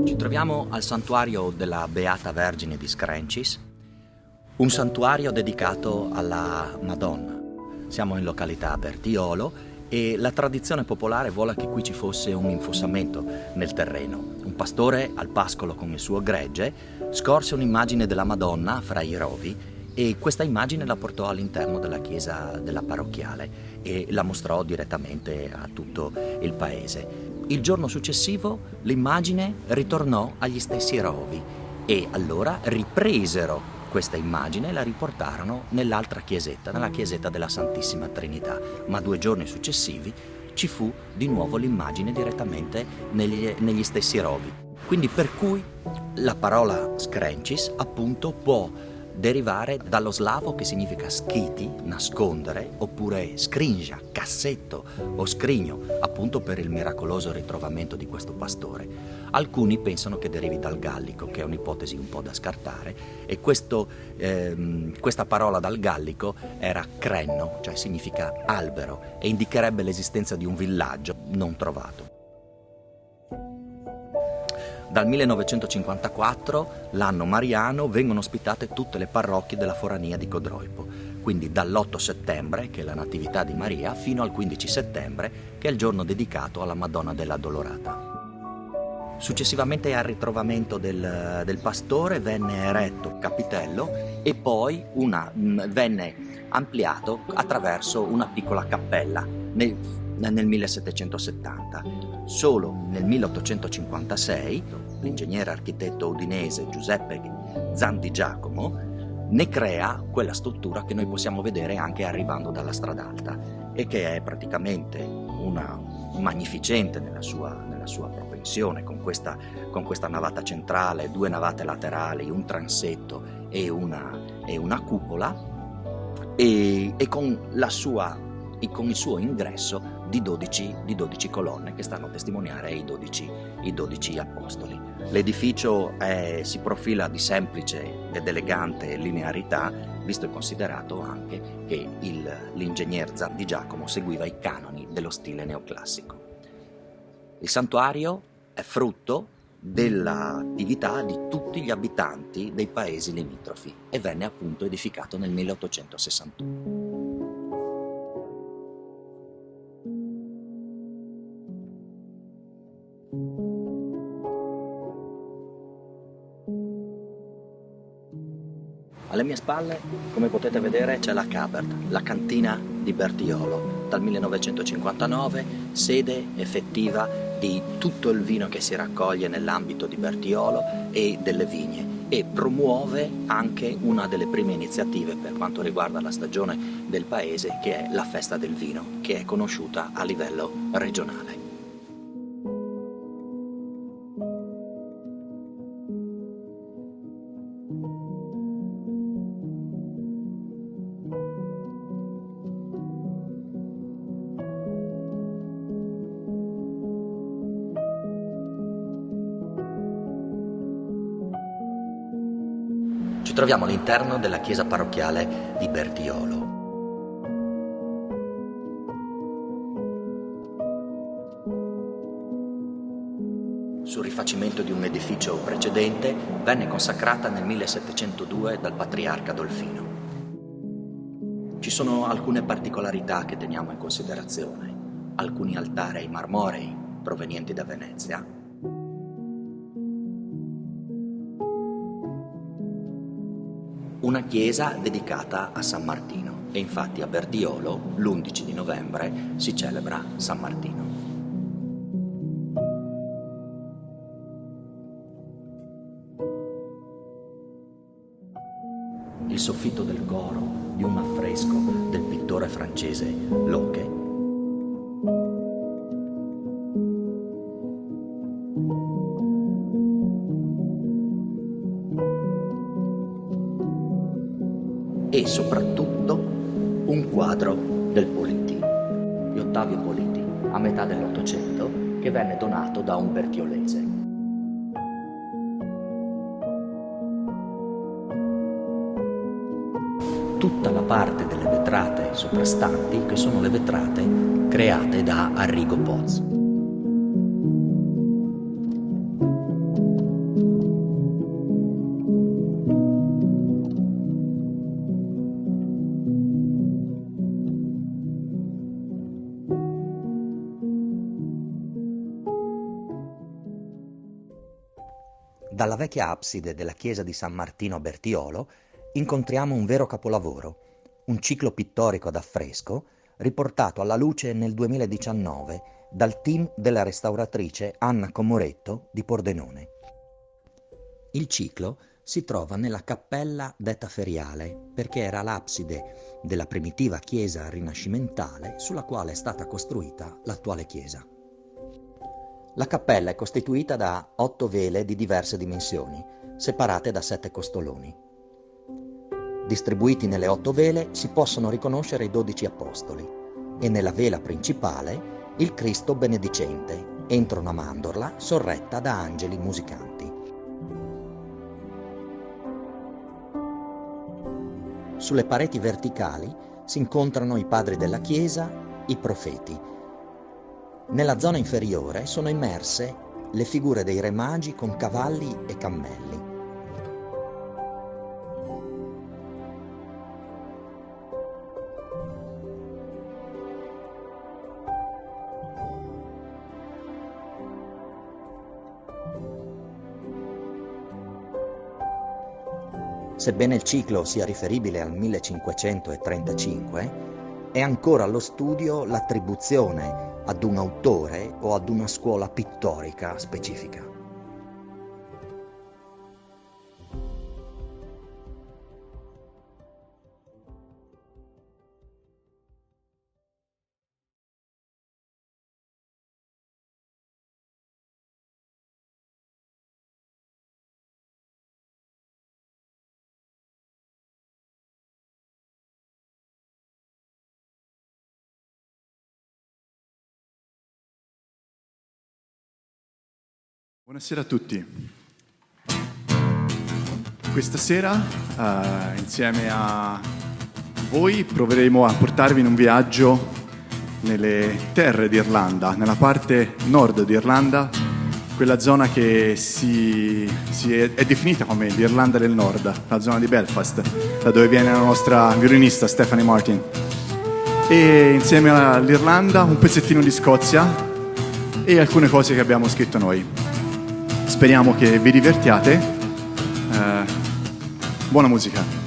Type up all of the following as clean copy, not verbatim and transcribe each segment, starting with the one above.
Ci troviamo al santuario della Beata Vergine di Screncis, un santuario dedicato alla Madonna. Siamo in località Bertiolo e la tradizione popolare vuole che qui ci fosse un infossamento nel terreno. Un pastore al pascolo con il suo gregge scorse un'immagine della Madonna fra i rovi e questa immagine la portò all'interno della chiesa della parrocchiale e la mostrò direttamente a tutto il paese. Il giorno successivo l'immagine ritornò agli stessi rovi e allora ripresero questa immagine e la riportarono nell'altra chiesetta, nella chiesetta della Santissima Trinità. Ma 2 giorni successivi ci fu di nuovo l'immagine direttamente negli stessi rovi. Quindi per cui la parola Screncis appunto può derivare dallo slavo che significa schiti, nascondere, oppure scringia, cassetto o scrigno, appunto per il miracoloso ritrovamento di questo pastore. Alcuni pensano che derivi dal gallico, che è un'ipotesi un po' da scartare, e questa parola dal gallico era crenno, cioè significa albero, e indicherebbe l'esistenza di un villaggio non trovato. Dal 1954, l'anno mariano, vengono ospitate tutte le parrocchie della forania di Codroipo, quindi dall'8 settembre, che è la Natività di Maria, fino al 15 settembre, che è il giorno dedicato alla Madonna della Dolorata. Successivamente al ritrovamento del pastore venne eretto capitello e poi venne ampliato attraverso una piccola cappella nel 1770. Solo nel 1856 l'ingegnere architetto udinese Giuseppe Zandigiacomo ne crea quella struttura che noi possiamo vedere anche arrivando dalla Strada Alta e che è praticamente una magnificente nella sua propensione, con questa navata centrale, 2 navate laterali, un transetto e una cupola e con il suo ingresso di 12 colonne che stanno a testimoniare i 12 apostoli. L'edificio si profila di semplice ed elegante linearità, visto e considerato anche che l'ingegner Zandigiacomo seguiva i canoni dello stile neoclassico. Il santuario è frutto dell'attività di tutti gli abitanti dei paesi limitrofi e venne appunto edificato nel 1861. Alle mie spalle, come potete vedere, c'è la Cabert, la cantina di Bertiolo, dal 1959, sede effettiva di tutto il vino che si raccoglie nell'ambito di Bertiolo e delle vigne, e promuove anche una delle prime iniziative per quanto riguarda la stagione del paese, che è la festa del vino, che è conosciuta a livello regionale. Ci troviamo all'interno della chiesa parrocchiale di Bertiolo. Sul rifacimento di un edificio precedente, venne consacrata nel 1702 dal patriarca Dolfino. Ci sono alcune particolarità che teniamo in considerazione, alcuni altari marmorei provenienti da Venezia, una chiesa dedicata a San Martino, e infatti a Bertiolo l'11 di novembre si celebra San Martino. Il soffitto del coro di un affresco del pittore francese Loche e soprattutto un quadro del Politi, di Ottavio Politi, a metà dell'Ottocento, che venne donato da un bertiolese. Tutta la parte delle vetrate soprastanti, che sono le vetrate create da Arrigo Poz. Dalla vecchia abside della chiesa di San Martino a Bertiolo incontriamo un vero capolavoro, un ciclo pittorico ad affresco riportato alla luce nel 2019 dal team della restauratrice Anna Comoretto di Pordenone. Il ciclo si trova nella cappella detta feriale perché era l'abside della primitiva chiesa rinascimentale sulla quale è stata costruita l'attuale chiesa. La cappella è costituita da 8 vele di diverse dimensioni, separate da 7 costoloni. Distribuiti nelle 8 vele si possono riconoscere i 12 apostoli e nella vela principale il Cristo benedicente, entro una mandorla sorretta da angeli musicanti. Sulle pareti verticali si incontrano i padri della chiesa, i profeti. Nella zona inferiore sono immerse le figure dei re magi con cavalli e cammelli. Sebbene il ciclo sia riferibile al 1535, è ancora allo studio l'attribuzione ad un autore o ad una scuola pittorica specifica. Buonasera a tutti. Questa sera, insieme a voi, proveremo a portarvi in un viaggio nelle terre d'Irlanda, nella parte nord d'Irlanda, quella zona che è definita come l'Irlanda del Nord, la zona di Belfast, da dove viene la nostra violinista Stephanie Martin. E insieme all'Irlanda un pezzettino di Scozia e alcune cose che abbiamo scritto noi. Speriamo che vi divertiate. Buona musica.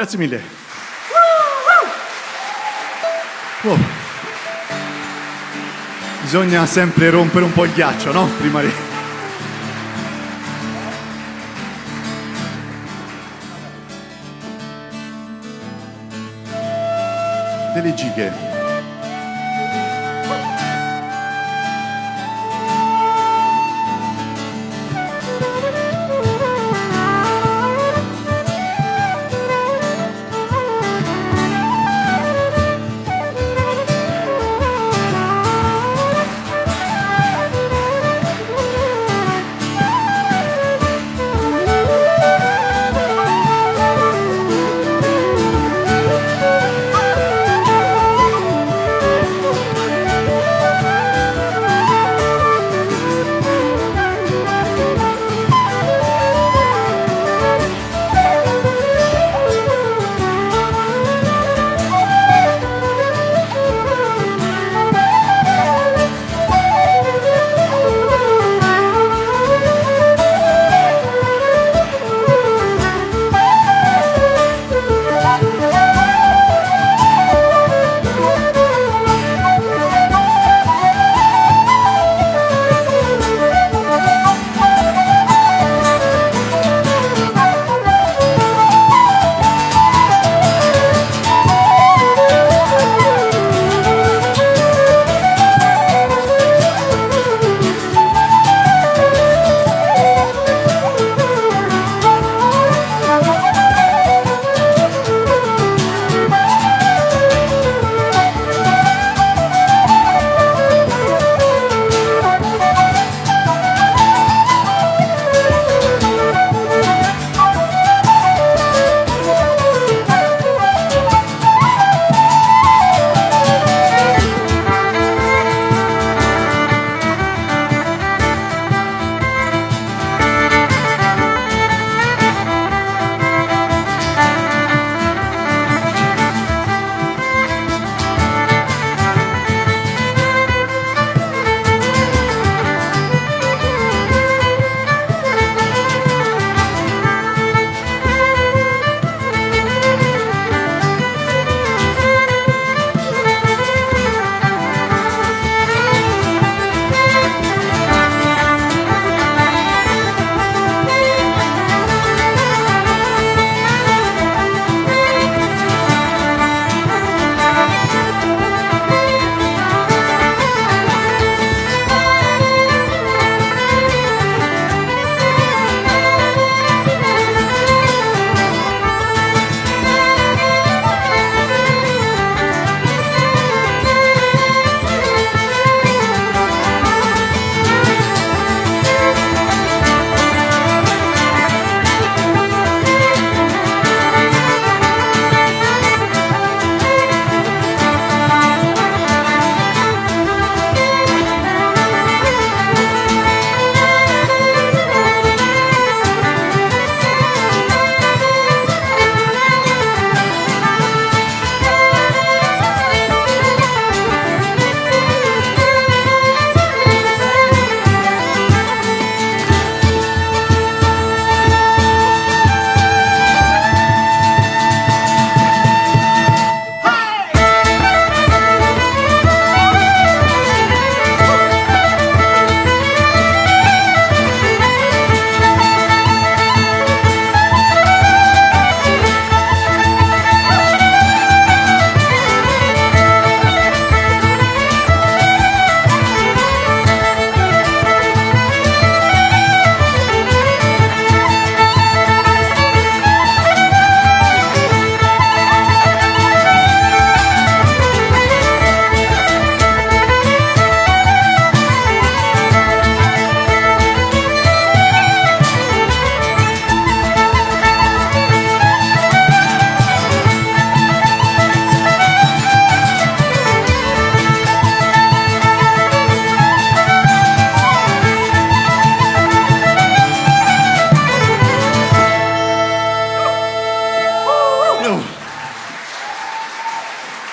grazie mille. Wow. Bisogna sempre rompere un po' il ghiaccio, no? Prima di... Delle gighe.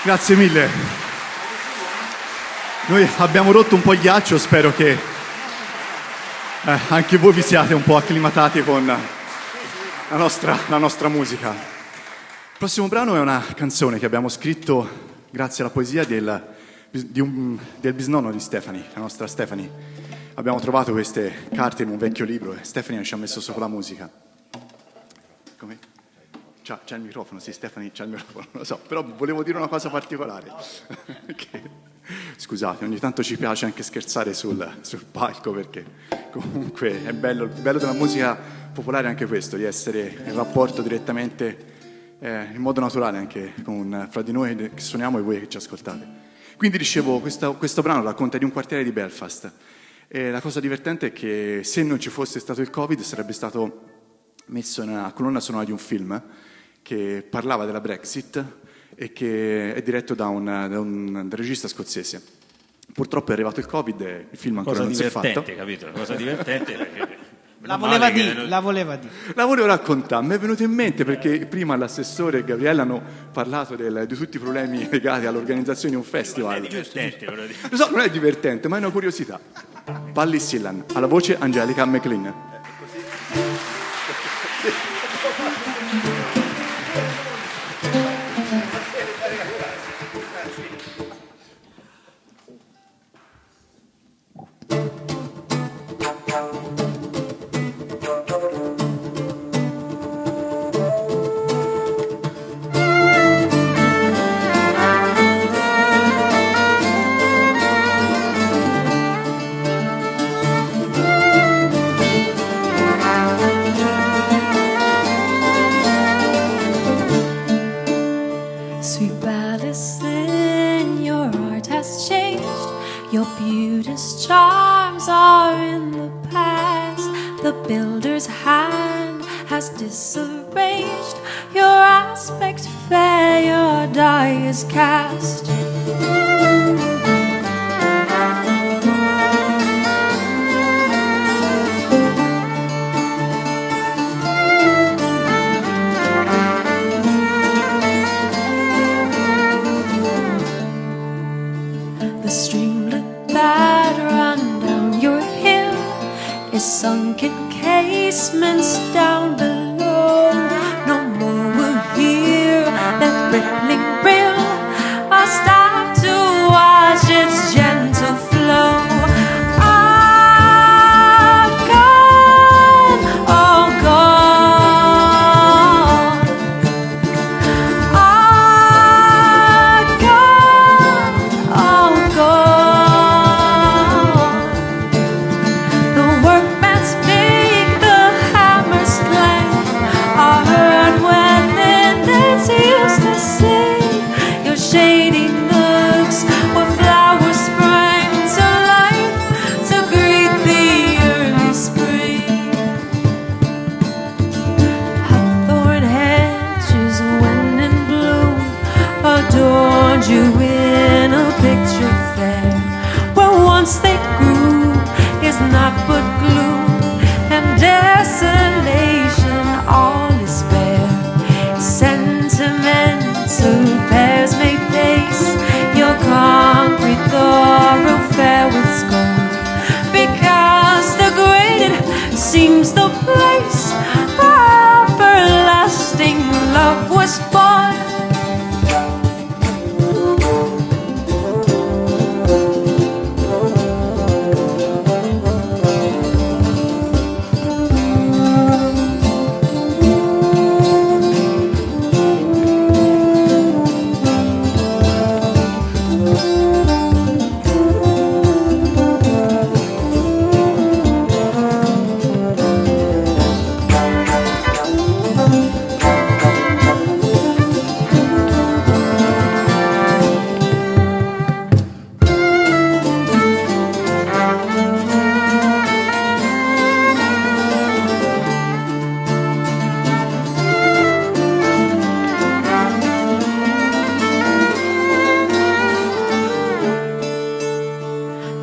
Grazie mille. Noi abbiamo rotto un po' il ghiaccio, spero che anche voi vi siate un po' acclimatati con la nostra musica. prossimo brano è una canzone che abbiamo scritto grazie alla poesia del bisnonno di Stephanie, la nostra Stephanie. Abbiamo trovato queste carte in un vecchio libro e Stephanie ci ha messo sopra la musica. Come? C'è il microfono, sì, Stephanie c'ha il microfono, lo so, però volevo dire una cosa particolare. Scusate, ogni tanto ci piace anche scherzare sul palco, perché comunque è bello, il bello della musica popolare è anche questo, di essere in rapporto direttamente, in modo naturale anche fra di noi che suoniamo e voi che ci ascoltate. Quindi dicevo, questo brano racconta di un quartiere di Belfast e la cosa divertente è che se non ci fosse stato il Covid sarebbe stato messo nella colonna sonora di un film che parlava della Brexit e che è diretto da un regista scozzese. Purtroppo è arrivato il Covid e il film ancora non si è fatto. Capito? Una cosa divertente. La voleva dire. La volevo raccontare. Mi è venuto in mente perché prima l'assessore e Gabriella hanno parlato di tutti i problemi legati all'organizzazione di un festival. Non è divertente, Lo so, non è divertente, ma è una curiosità. Ballysillan, alla voce Angelica McLean. Sweet Ballyston, your heart has changed. Your beauty's charms are in the past. The builder's hand has disarranged your aspect fair, your die is cast. The streamlet that ran down your hill is sunk in casements down below. No more will hear that rippling rill or stop to watch its gentle flow. Ah, gone, oh gone. Ah, gone, oh gone. The workman's beak, the hammer's clang are heard when Linden's used to sing. Your shady nooks where flowers sprang to life to greet the early spring. Hawthorn hedges when in bloom adorned you in a picture fair. Where once they grew is not but gloom and desolation, all is bare. Sentimental pairs may pace your concrete thoroughfare with scorn, because degraded seems the place where everlasting love was born.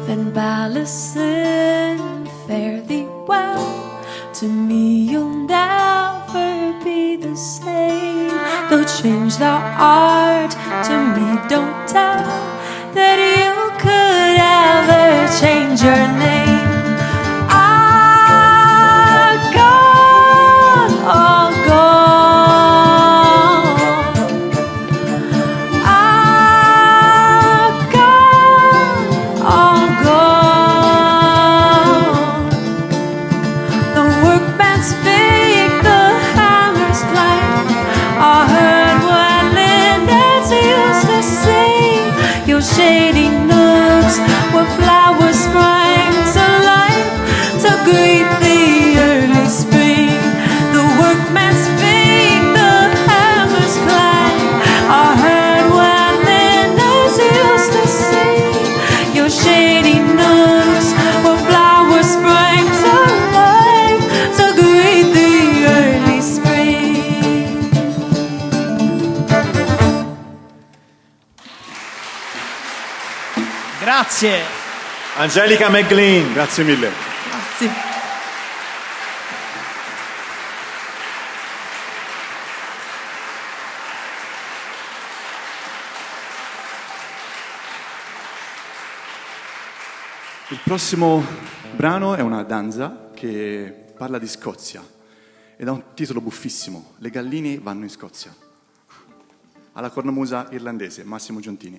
Then Ballyston, fare thee well. To me you'll never be the same. Though changed thou art, to me don't tell that you could ever change your name. Ah, gone, oh gone. Grazie. Angelica McGlynn. Grazie mille. Grazie. Il prossimo brano è una danza che parla di Scozia ed ha un titolo buffissimo: Le galline vanno in Scozia. Alla cornamusa irlandese, Massimo Giuntini.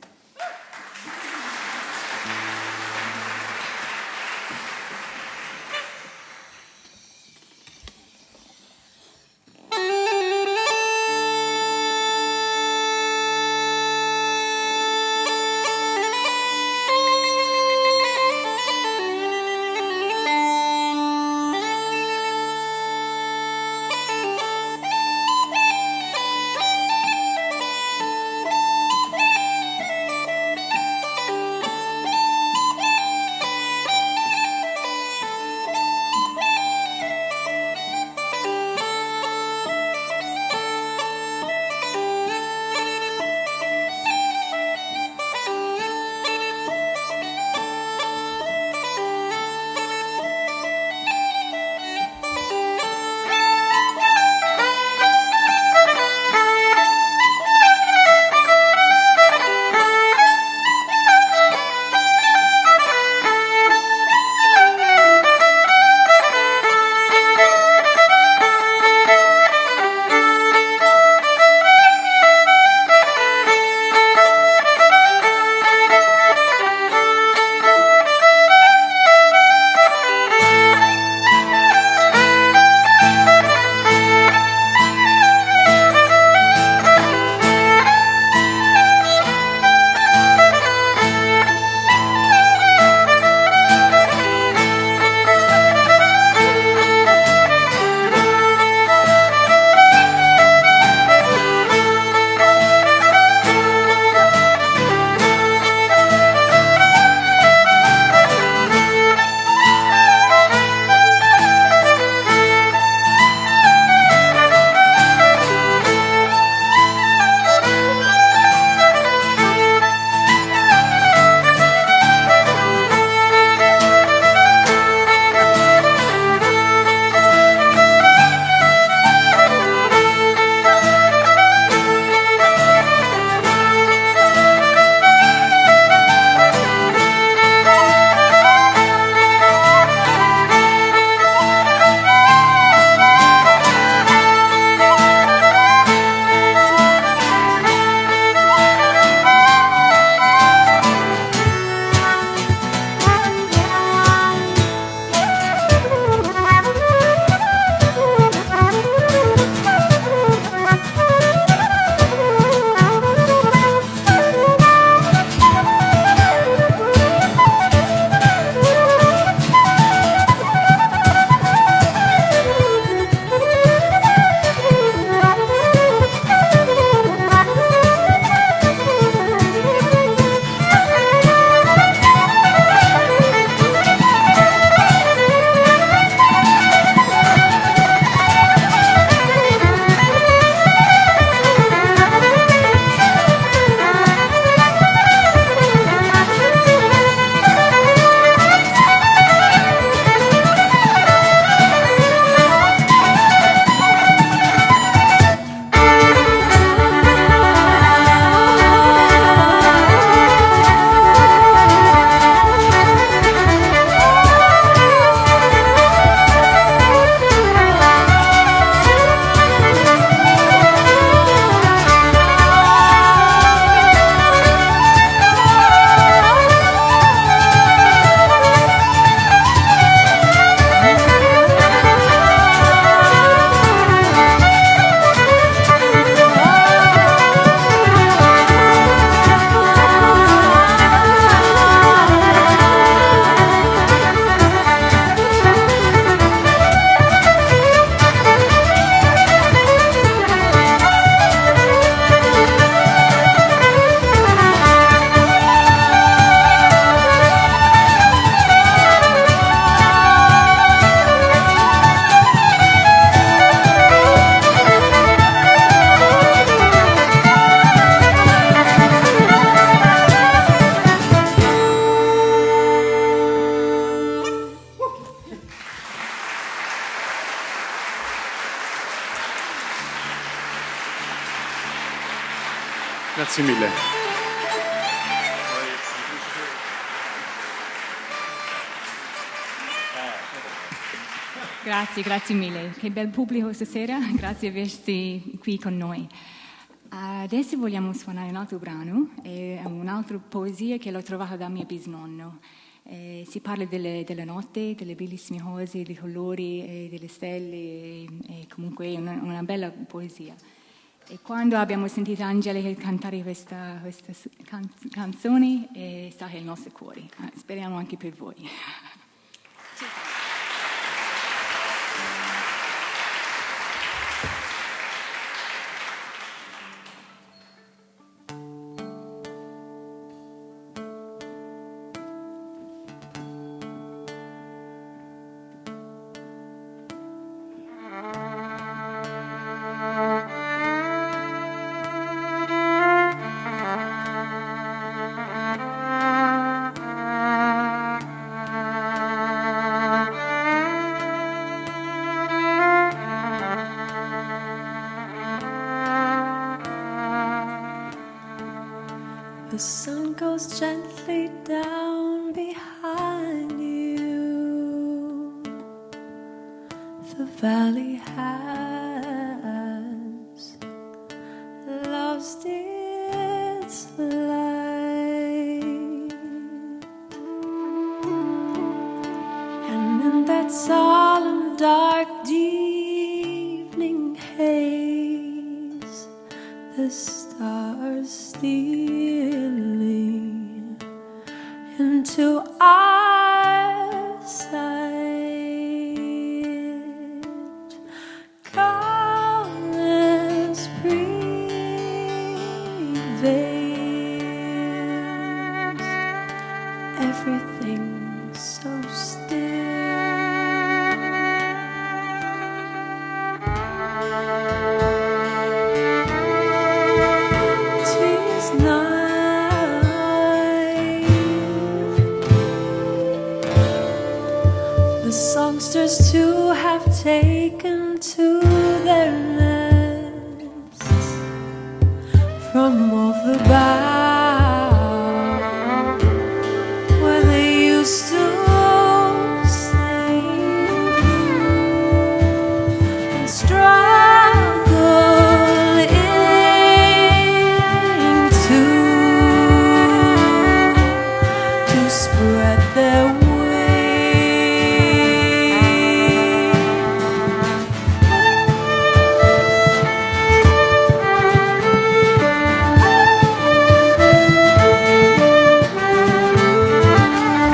Grazie mille. Grazie mille. Che bel pubblico stasera, grazie di aversi qui con noi. Adesso vogliamo suonare un altro brano, è un'altra poesia che l'ho trovata da mio bisnonno. Si parla delle notte, delle bellissime cose, dei colori, delle stelle, e comunque è una bella poesia. E quando abbiamo sentito Angelica cantare questa canzone, è stata il nostro cuore. Speriamo anche per voi. The sun goes gently down behind you. The valley has lost its light, and in that solemn dark evening haze, the stars stealing into our sight. Calmness prevails, everything so still. 'Tis night. The songsters too have taken to their nests from off the bough where they used to sing and struggle into to spread their wings.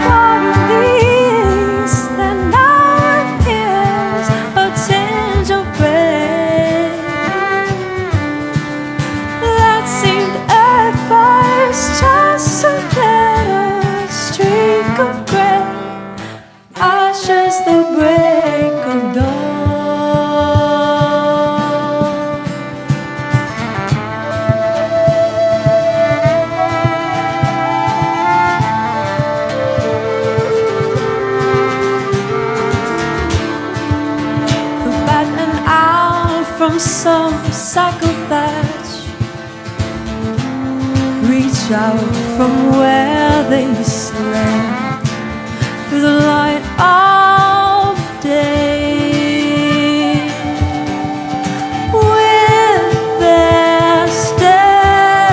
Far in the east there now appears a tinge of red that seemed at first just a little streak of gray, ushers the break of dawn. The bat and owl from some cycle thatch reach out from where they slept through the light of day with their steady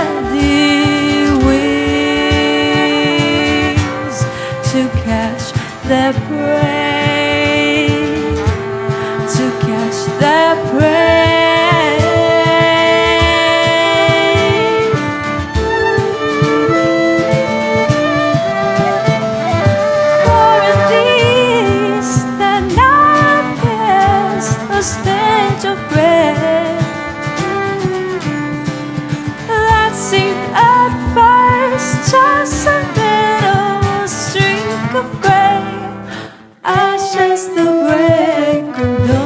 wings to catch their prey, to catch their prey. For in the east there now appears a stench of red that seemed at first just a little streak of gray, ushers the break of dawn.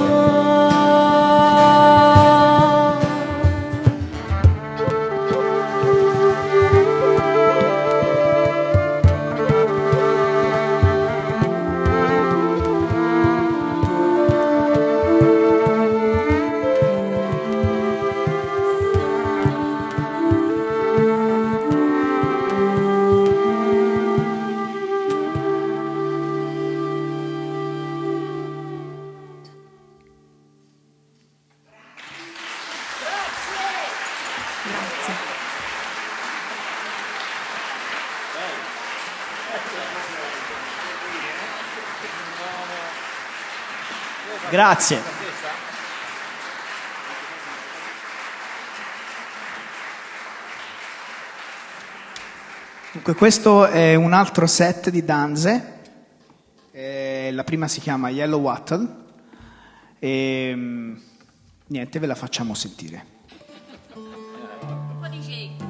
Grazie. Dunque, questo è un altro set di danze. La prima si chiama Yellow Wattle e niente, ve la facciamo sentire. Un po' di shake.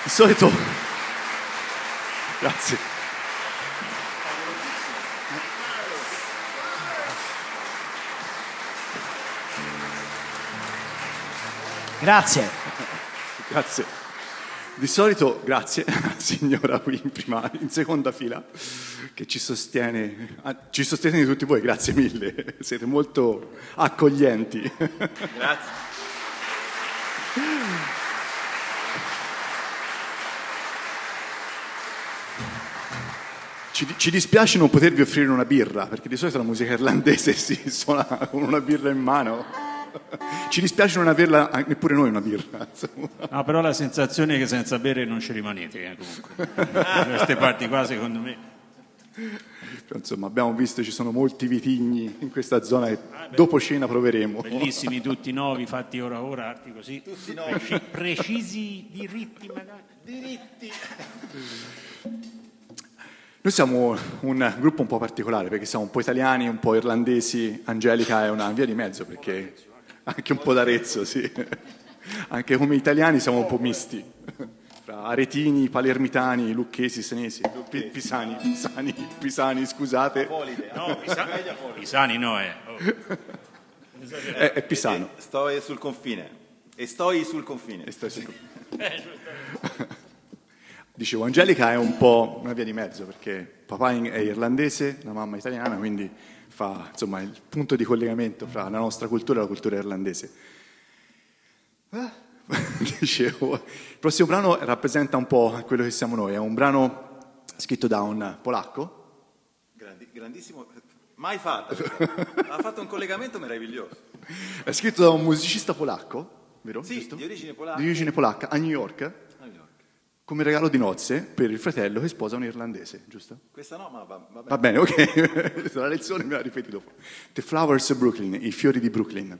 Di solito... Grazie. Grazie. Grazie. Di solito, grazie, signora qui in seconda fila, che ci sostiene tutti voi, grazie mille, siete molto accoglienti. Grazie. Ci dispiace non potervi offrire una birra, perché di solito la musica irlandese si suona con una birra in mano. Ci dispiace non averla neppure noi una birra. No, però la sensazione è che senza bere non ci rimanete, comunque. Da queste parti qua, secondo me. Però, insomma, abbiamo visto ci sono molti vitigni in questa zona e dopo cena proveremo. Bellissimi tutti nuovi, fatti ora arti così. Tutti nuovi. Precisi, diritti magari. Diritti. Noi siamo un gruppo un po' particolare perché siamo un po' italiani, un po' irlandesi. Angelica è una via di mezzo perché anche un po' d'Arezzo, sì. Anche come italiani siamo un po' misti. Fra aretini, palermitani, lucchesi, senesi, pisani, scusate. No, Pisani no, È pisano. Sto sul confine. Dicevo, Angelica è un po' una via di mezzo perché papà è irlandese, la mamma è italiana, quindi fa insomma il punto di collegamento fra la nostra cultura e la cultura irlandese. Dicevo, il prossimo brano rappresenta un po' quello che siamo noi, è un brano scritto da un polacco. Grandissimo, mai fatto. Ha fatto un collegamento meraviglioso. È scritto da un musicista polacco, vero? Sì, Giusto? di origine polacca. Di origine polacca, a New York, come regalo di nozze per il fratello che sposa un irlandese, giusto? Questa no, ma va bene. Va bene, ok. La lezione me la ripeti dopo. The Flowers of Brooklyn, i fiori di Brooklyn.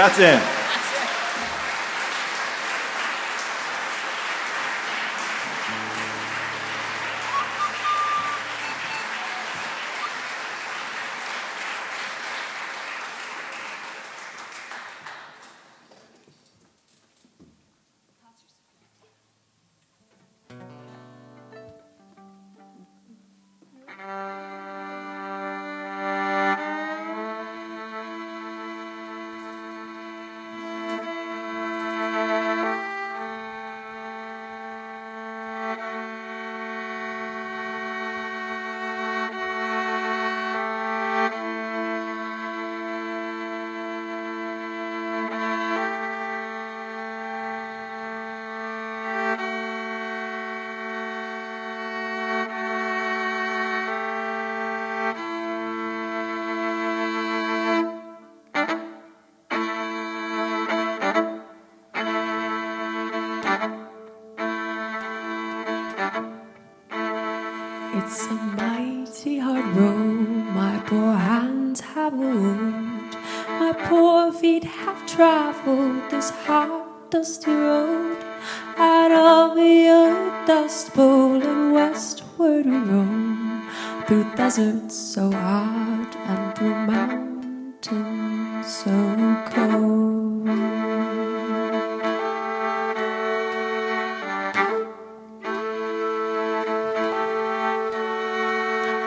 Grazie. It's a mighty hard road, my poor hands have walked, my poor feet have traveled this hard, dusty road. Out of your dust bowl and westward we roam, through deserts so hard and through mountains so cold.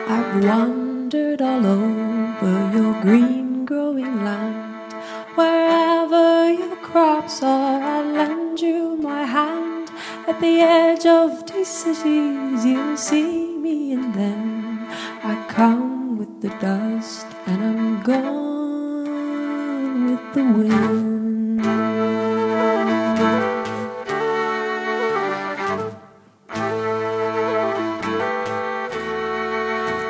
I've wandered all over your green growing land. Wherever your crops are, I'll lend you my hand. At the edge of these cities you'll see me, and then I come with the dust and I'm gone with the wind.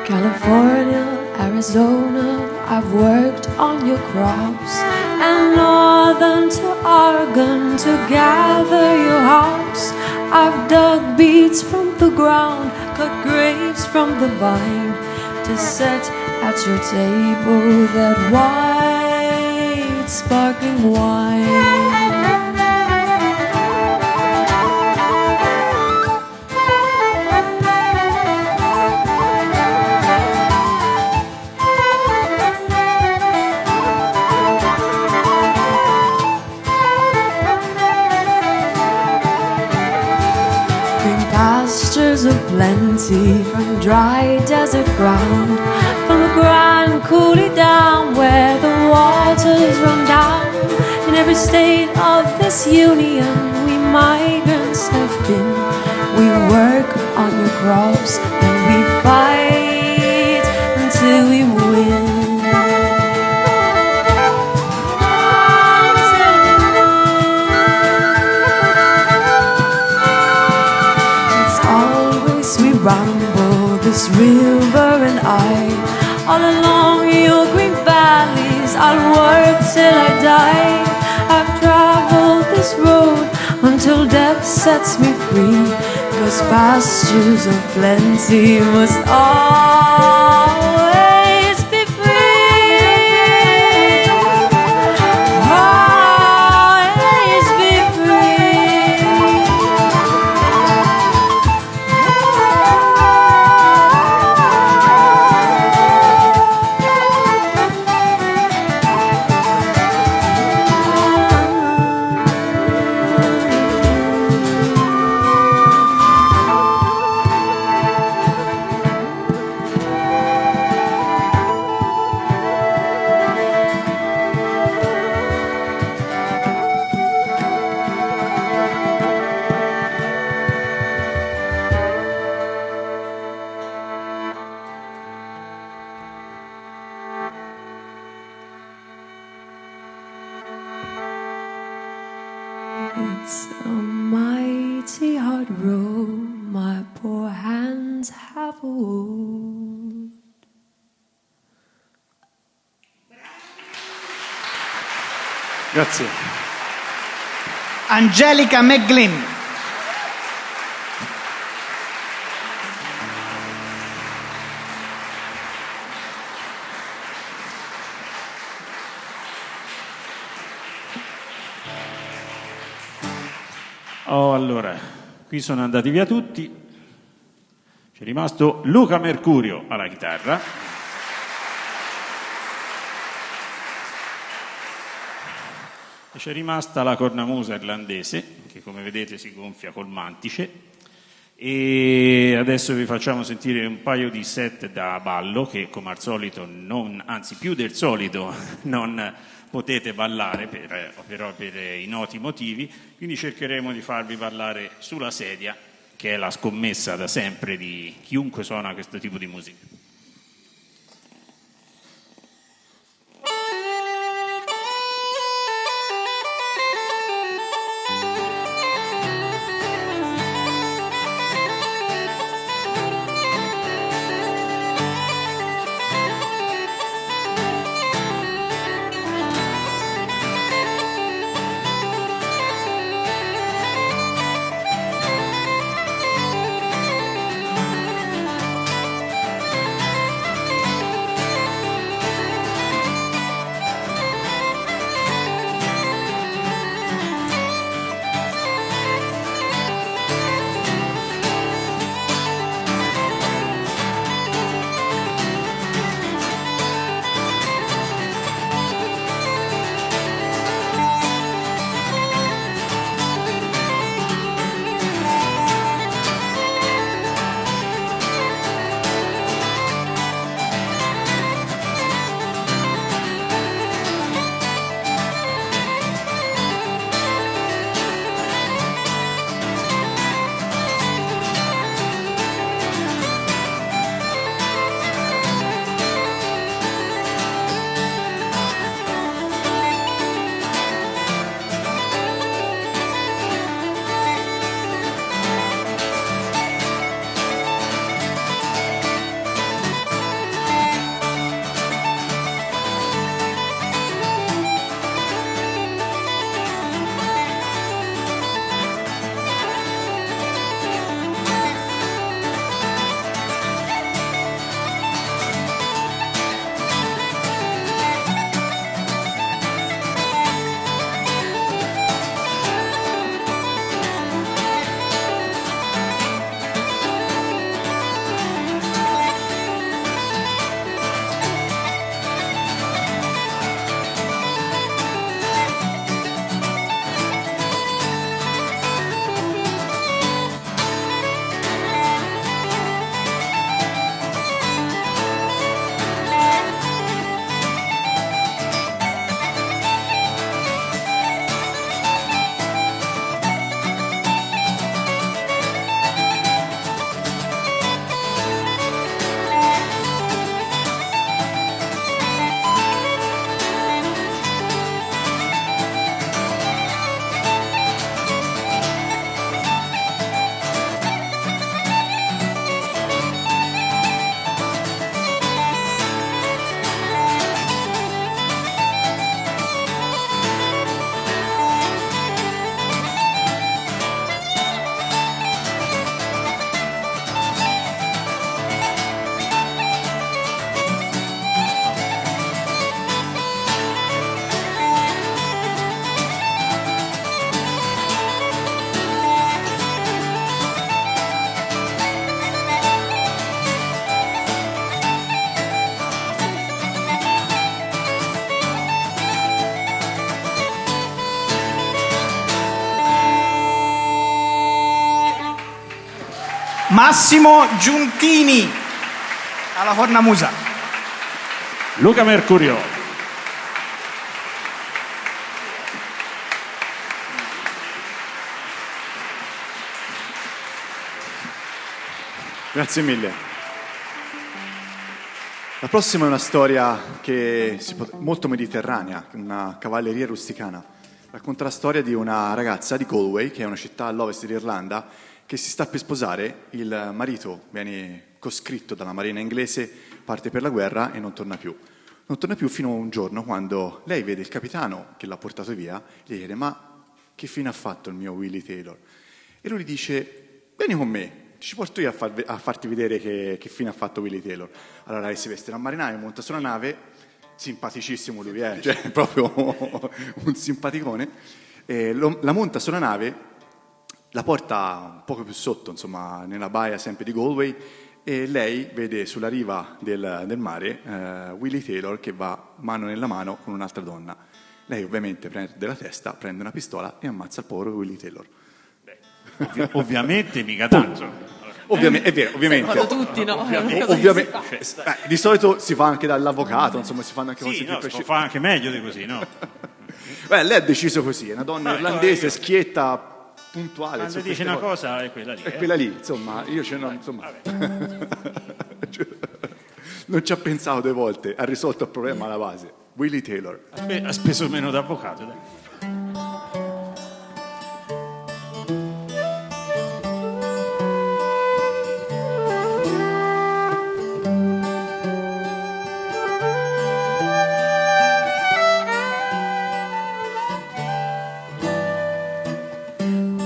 California, Arizona, I've worked on your crops, and northern to Oregon to gather your hops. I've dug beets from the ground, cut grapes from the vine, to set at your table that white sparkling wine. Pastures of plenty from dry desert ground, from the Grand Coulee down where the waters run down. In every state of this union we migrants have been. We work on your crops and we fight until we win. Rumble this river and I, all along your green valleys I'll work till I die. I've traveled this road until death sets me free, 'cause pastures of plenty must always be free. Always be free. It's a mighty hard road my poor hands have walked. Grazie. Angelica McGlynn. Allora, qui sono andati via tutti. C'è rimasto Luca Mercurio alla chitarra. E c'è rimasta la cornamusa irlandese, che come vedete si gonfia col mantice. E adesso vi facciamo sentire un paio di set da ballo che come al solito, anzi più del solito, non potete ballare però per i noti motivi, quindi cercheremo di farvi ballare sulla sedia, che è la scommessa da sempre di chiunque suona questo tipo di musica. Massimo Giuntini alla cornamusa. Luca Mercurio. Grazie mille. La prossima è una storia molto mediterranea, una cavalleria rusticana. Racconta la storia di una ragazza di Galway, che è una città all'ovest dell'Irlanda, che si sta per sposare. Il marito viene coscritto dalla marina inglese, parte per la guerra e non torna più. Non torna più fino a un giorno quando lei vede il capitano che l'ha portato via e gli chiede: ma che fine ha fatto il mio Willie Taylor? E lui gli dice: vieni con me, ci porto io a farti vedere che fine ha fatto Willie Taylor. Allora lei si veste da marinaio, monta sulla nave, simpaticissimo lui, cioè proprio un simpaticone, la monta sulla nave la porta un poco più sotto, insomma, nella baia sempre di Galway, e lei vede sulla riva del mare Willie Taylor che va mano nella mano con un'altra donna. Lei ovviamente prende la testa, prende una pistola e ammazza il povero Willie Taylor. Ovviamente mica tanto. È vero, ovviamente. Fanno tutti, no? Di solito si fa anche dall'avvocato, insomma, si fanno anche cose Sì, più no, si precise. può fare anche meglio di così, no? Beh, lei ha deciso così, è una donna irlandese, schietta, puntuale. Quando su dice queste una cose. cosa è quella lì. È quella lì, insomma, io ce n'ho, insomma. Non ci ha pensato 2 volte, ha risolto il problema alla base. Willie Taylor. Ha speso meno d'avvocato, dai.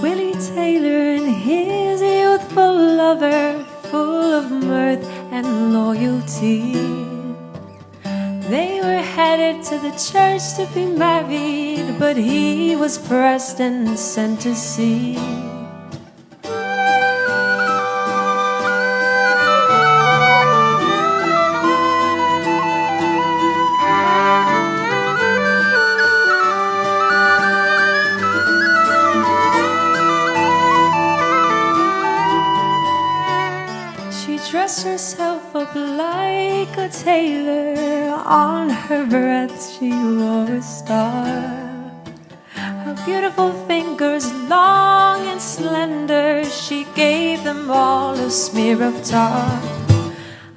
Willie Taylor and his youthful lover, full of mirth and loyalty. They were headed to the church to be married, but he was pressed and sent to sea. She dressed herself up like a tailor. On her breath she wore a star. Her beautiful fingers, long and slender, she gave them all a smear of tar.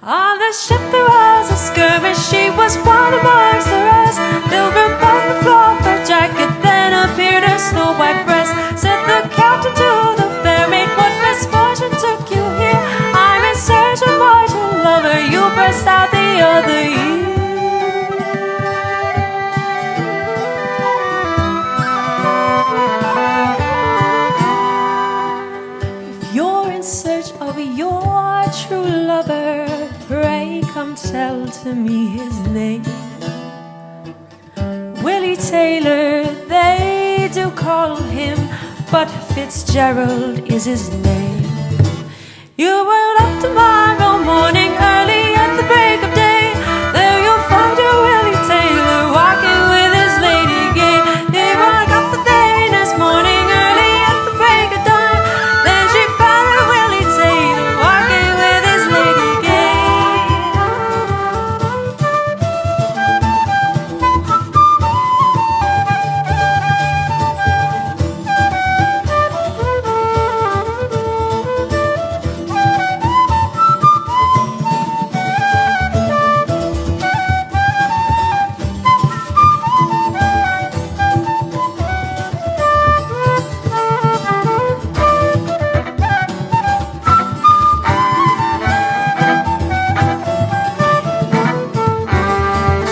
On the ship there was a skirmish, she was one amongst the rest. Filled her button floor, her jacket, then appeared her snow white breast. Said the captain to the fair maid, what misfortune took you here? I'm in search of my true lover, you burst out the other year. If you're in search of your true lover, pray come tell to me his name. Willie Taylor, they do call him, but Fitzgerald is his name. You will up tomorrow morning early at the break of day. There you'll find your Willie Taylor walking with his lady gay. They woke up the day next morning early at the break of dawn. Then she found her Willie Taylor walking with his lady gay.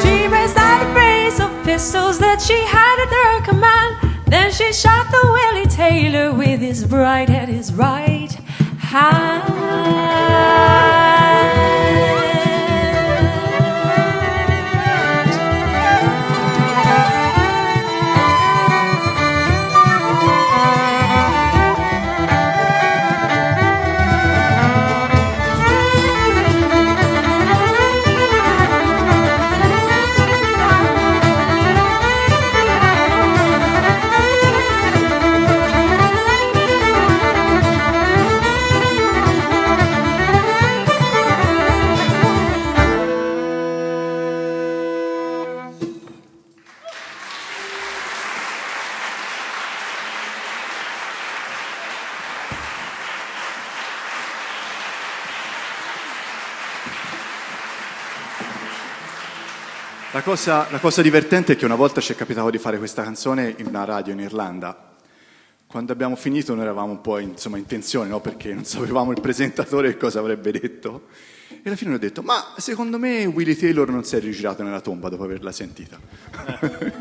She raised out a brace of pistols that she had at her command. Then she shot the Willie Taylor with his bright at his right La cosa divertente è che una volta ci è capitato di fare questa canzone in una radio in Irlanda. Quando abbiamo finito noi eravamo un po' in tensione, no? Perché non sapevamo il presentatore cosa avrebbe detto. E alla fine ho detto, ma secondo me Willie Taylor non si è rigirato nella tomba dopo averla sentita.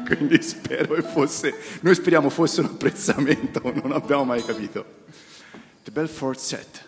Quindi spero che fosse, noi speriamo fosse un apprezzamento, non abbiamo mai capito. The Belfort Set.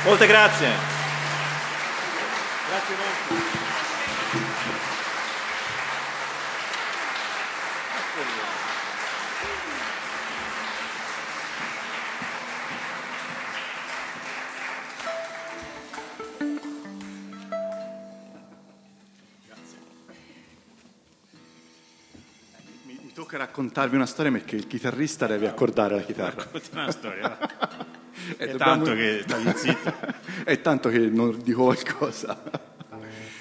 Molte grazie. Grazie molto. Mi tocca raccontarvi una storia perché il chitarrista deve accordare la chitarra. Racconti una storia, va. E È dobbiamo- tanto che stai zitto. È tanto che non dico qualcosa.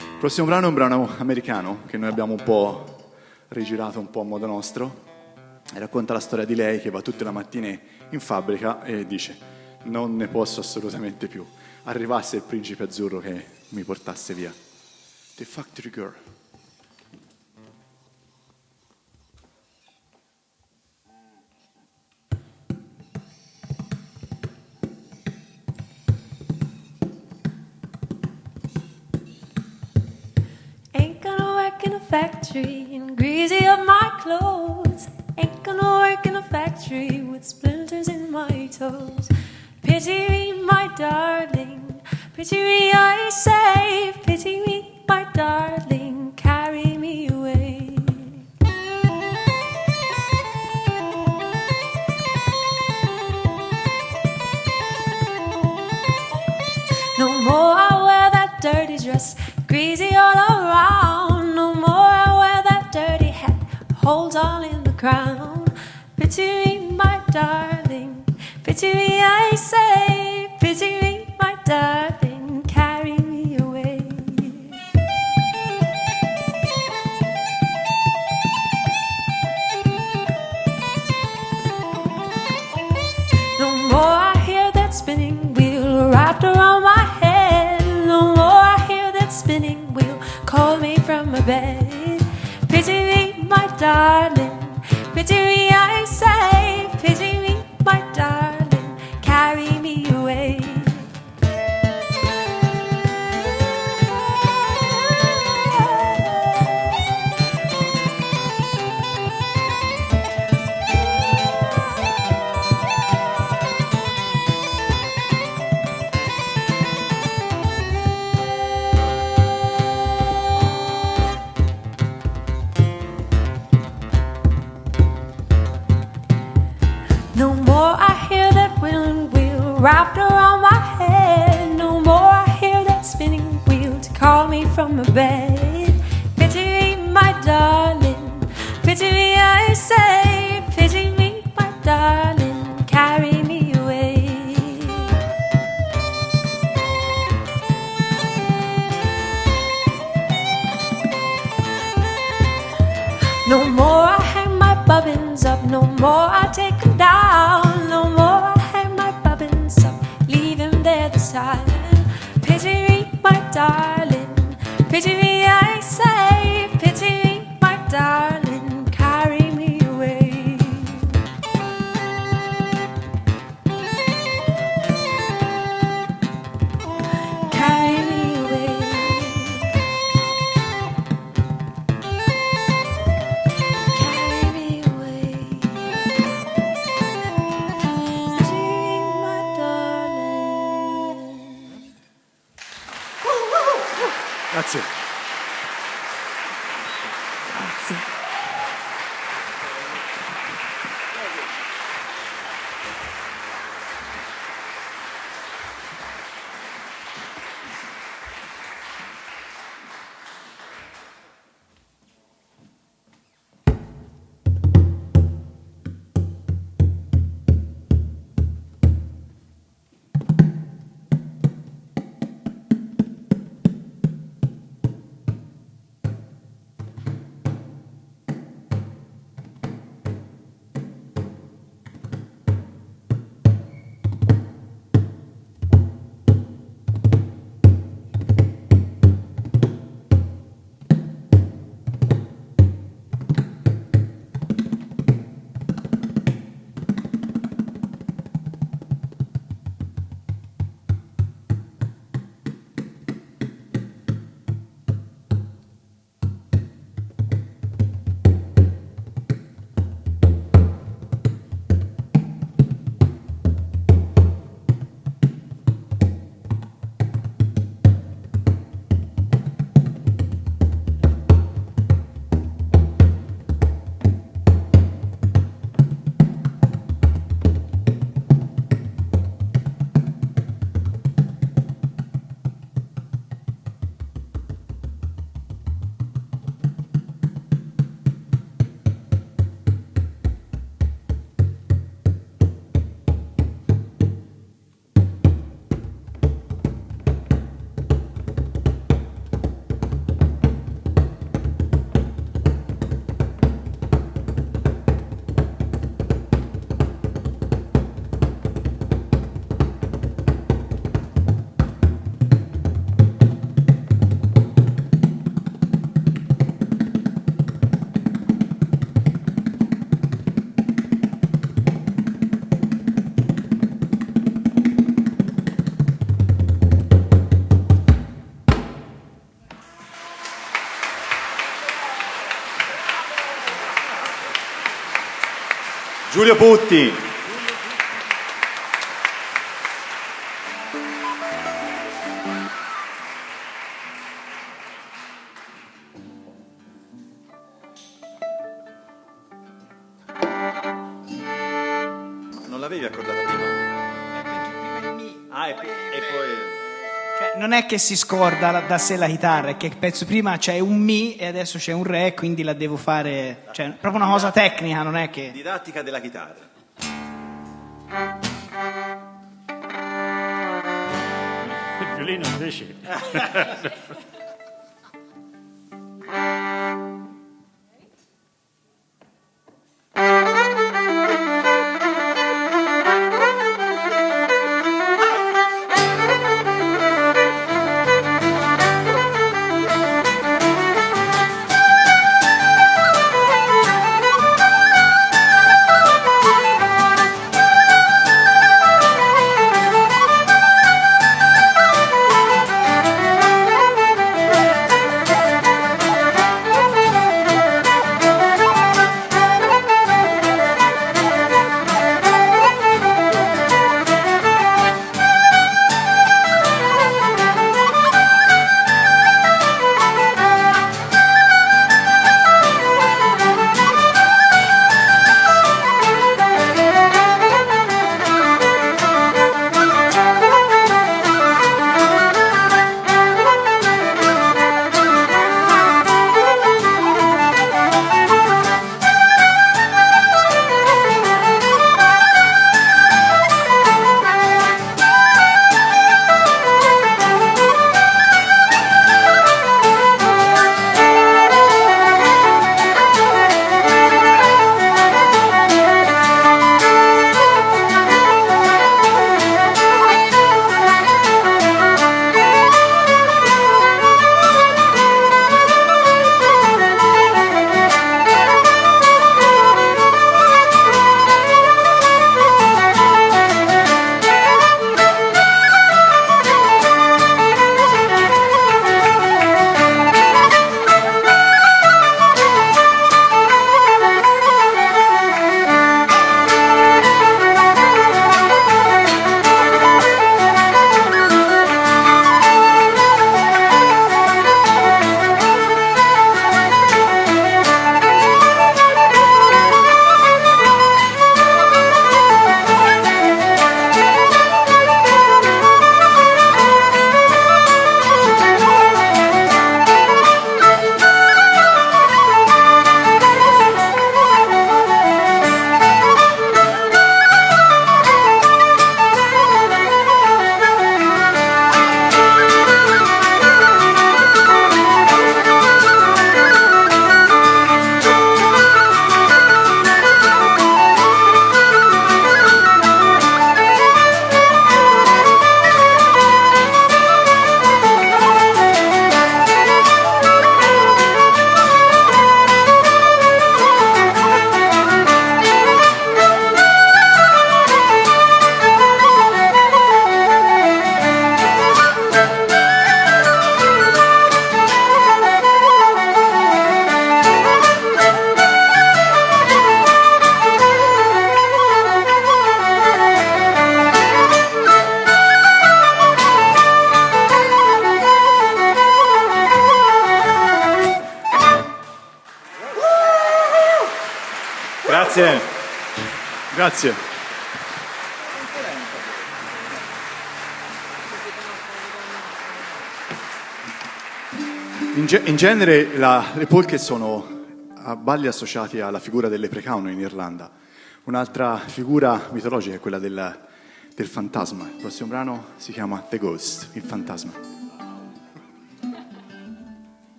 Il prossimo brano è un brano americano che noi abbiamo un po' rigirato un po' a modo nostro e racconta la storia di lei che va tutte le mattine in fabbrica e dice: non ne posso assolutamente più. Arrivasse il principe azzurro che mi portasse via. The Factory Girl. Ain't gonna work in a factory and greasy up my clothes. Ain't gonna work in a factory with splinters in my toes. Pity me, my darling. Pity me, I say. Pity me, my darling. Carry me away. No more I wear that dirty dress, greasy all around. No more I wear that dirty hat, holes all in the crown. Pity me, my darling. Pity me, I say. Pity me, my darling. Carry me away. No more I hear that spinning wheel wrapped around my head. No more I hear that spinning wheel call me from my bed. Pity me, my darling. Pity me, I say. Pity me, my darling. Carry me away. No more I hear that wheeling wheel wrapped around my head. No more I hear that spinning wheel to call me from my bed. Pity me, my darling. Pity me, I say. Pity me, my darling. Carry me away. No more I hang my bobbins up, no more I take them down. No more I hang my bobbins up, leave them there this time. Pity me, my darling. Pity me, I say. Pity me, my darling. Carry me away. Carry me away. Carry me away. Dear my darling. Grazie. Giulio Putti. Non l'avevi accordata prima? Ah, e poi... Cioè, non è che si scorda da sé la chitarra, è che il pezzo prima c'è un Mi e adesso c'è un Re, quindi la devo fare... Cioè, è proprio una cosa tecnica, non è che... Didattica della chitarra. Il violino invece... Grazie. Grazie. In genere le polche sono balli associati alla figura del leprecaun in Irlanda. Un'altra figura mitologica è quella del fantasma. Il prossimo brano si chiama The Ghost, il fantasma.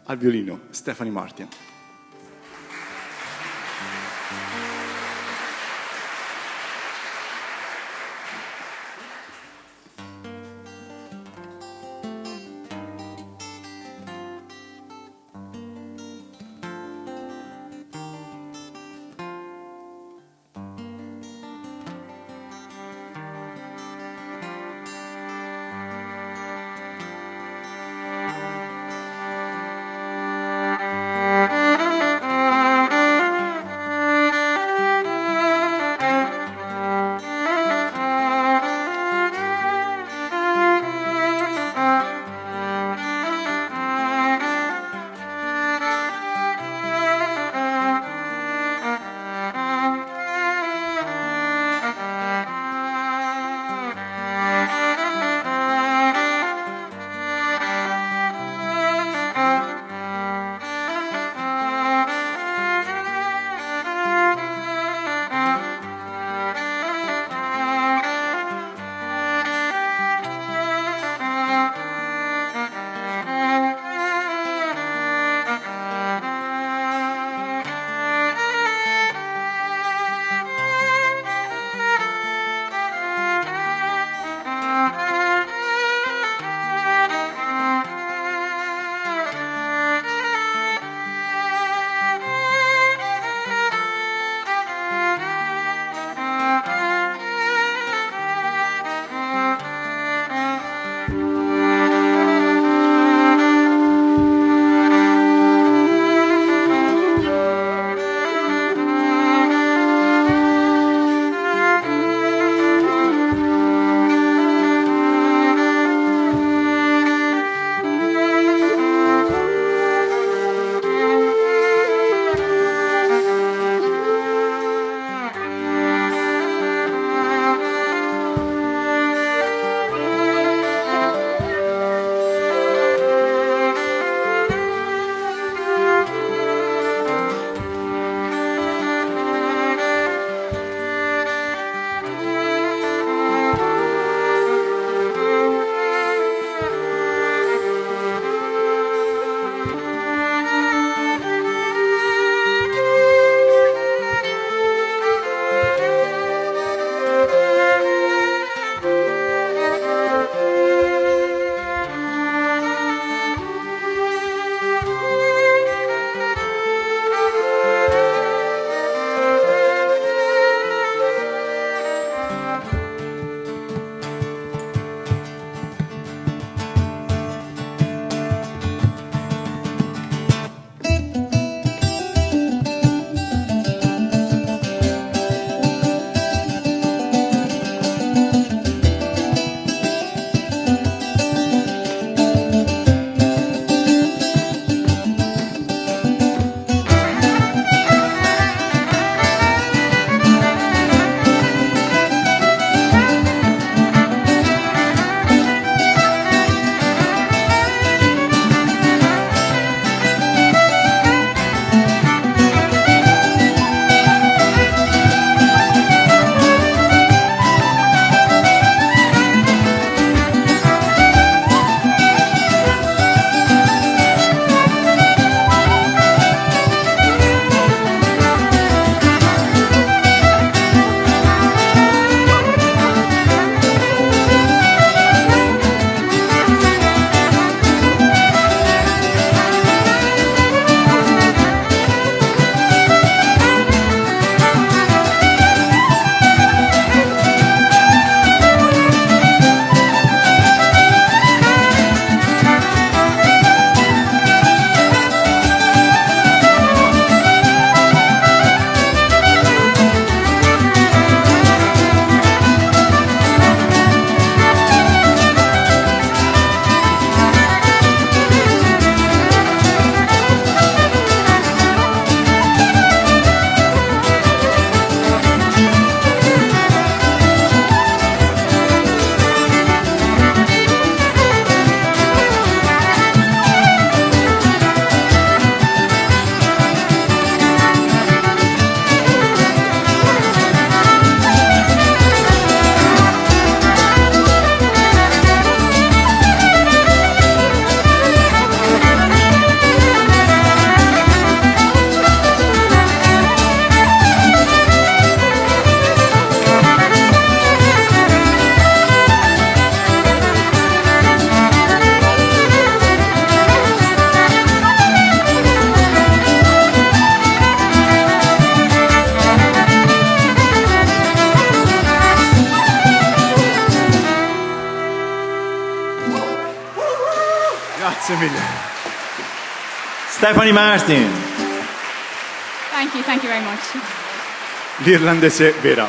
Al violino, Stephanie Martin. Grazie mille. Stephanie Martin. Thank you very much. L'irlandese vera.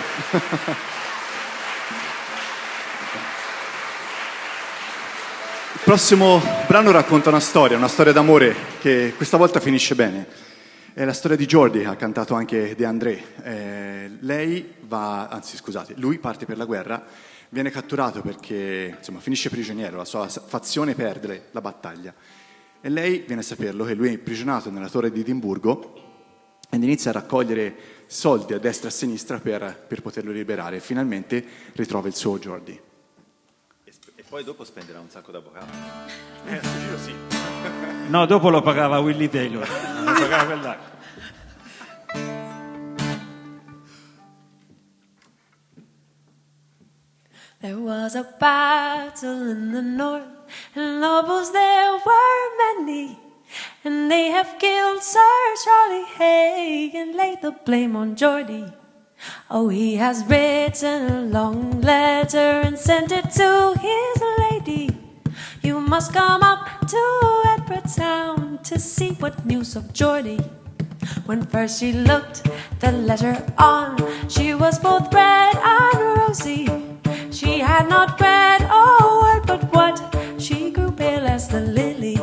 Il prossimo brano racconta una storia d'amore che questa volta finisce bene. È la storia di Jordi, ha cantato anche De André. Lui parte per la guerra, viene catturato perché finisce prigioniero, la sua fazione perde la battaglia. E lei viene a saperlo che lui è imprigionato nella torre di Edimburgo ed inizia a raccogliere soldi a destra e a sinistra per poterlo liberare. E finalmente ritrova il suo Jordi. E poi dopo spenderà un sacco d'avvocato. A sto giro sì. No, dopo lo pagava Willie Taylor, lo pagava quell'altro. There was a battle in the north, and nobles there were many, and they have killed Sir Charlie Haig and laid the blame on Geordie. Oh, he has written a long letter and sent it to his lady. You must come up to Edinburgh town to see what news of Geordie. When first she looked the letter on, she was both red and rosy. She had not read a word but what, she grew pale as the lily.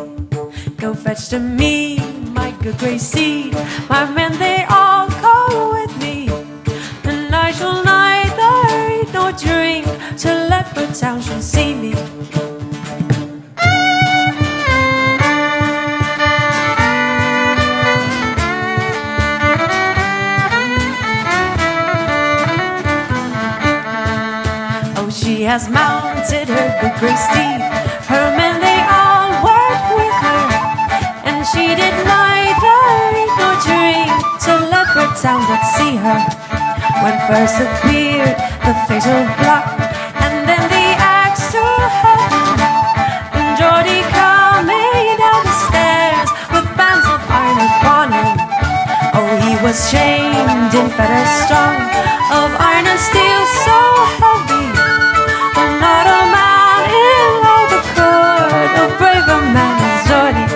Go fetch to me my good grey steed, my men they all go with me, and I shall neither eat nor drink till Edinburgh town shall see me. She has mounted her good grey steed, her men they all work with her, and she did neither eat nor drink till Edinburgh town did see her. When first appeared the fatal block, and then the axe to heaven, and Geordie coming down the stairs with bands of iron upon him. Oh, he was chained in fetters strong of iron and steel so heavy, not a man in all the court, a braver man as Geordie.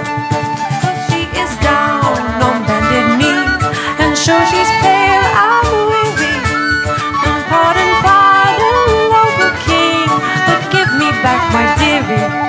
But she is down on bended knees, and sure she's pale and weary. And pardon, local king, but give me back my dearie.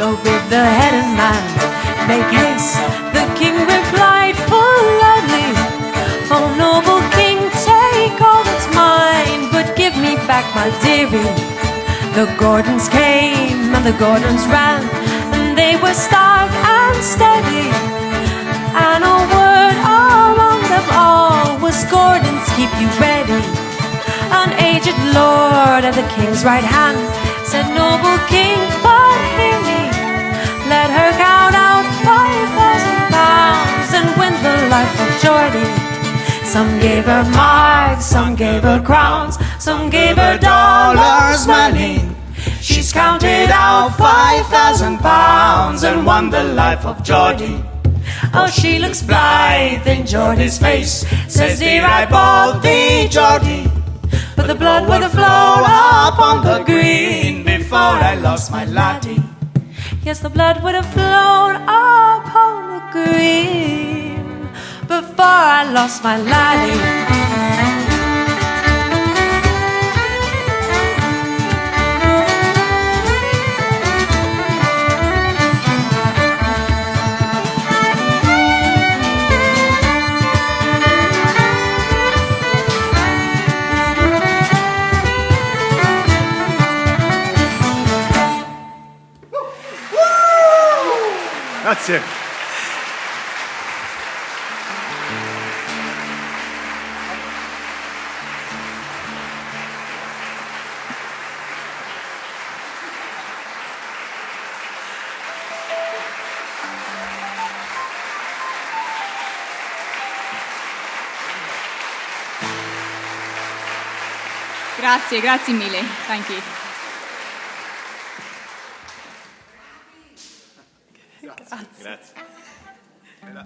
Go bid the headed man make haste. The king replied full loudly, oh noble king, take all that's mine, but give me back my dearie. The Gordons came and the Gordons ran, and they were stark and steady, and a word among them all was, Gordons, keep you ready. An aged lord at the king's right hand said, noble king, but hear me, let her count out 5,000 pounds and win the life of Geordie. Some gave her marks, some gave her crowns, some gave her dollars money. She's counted out 5,000 pounds and won the life of Geordie. Oh, she looks blithe in Geordie's face, says, dear, I bought thee, Geordie, but the blood would have flowed upon the green before I lost my laddie. Yes, the blood would have flown upon the green before I lost my laddie. Grazie. Grazie mille. Thank you. Grazie.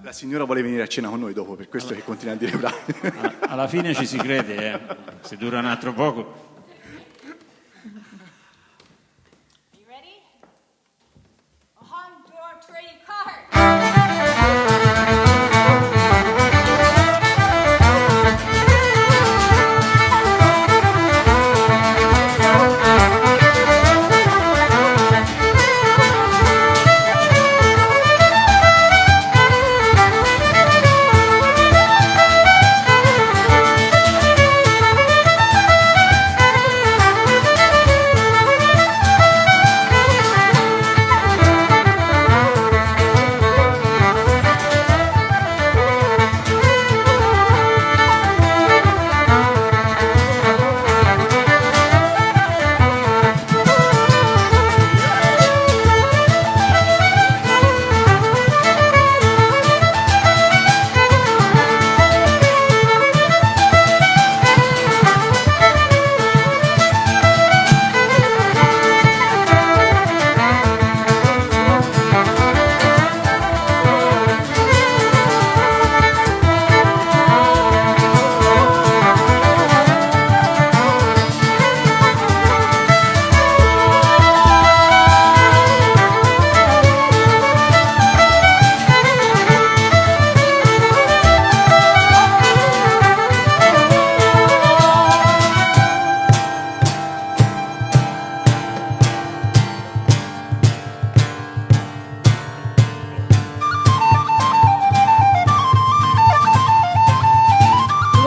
La signora vuole venire a cena con noi dopo, per questo che continua a dire bravi. Alla fine ci si crede, se dura un altro poco. You ready? 1, 2, 3, card.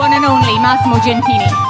One and only Massimo Gentini.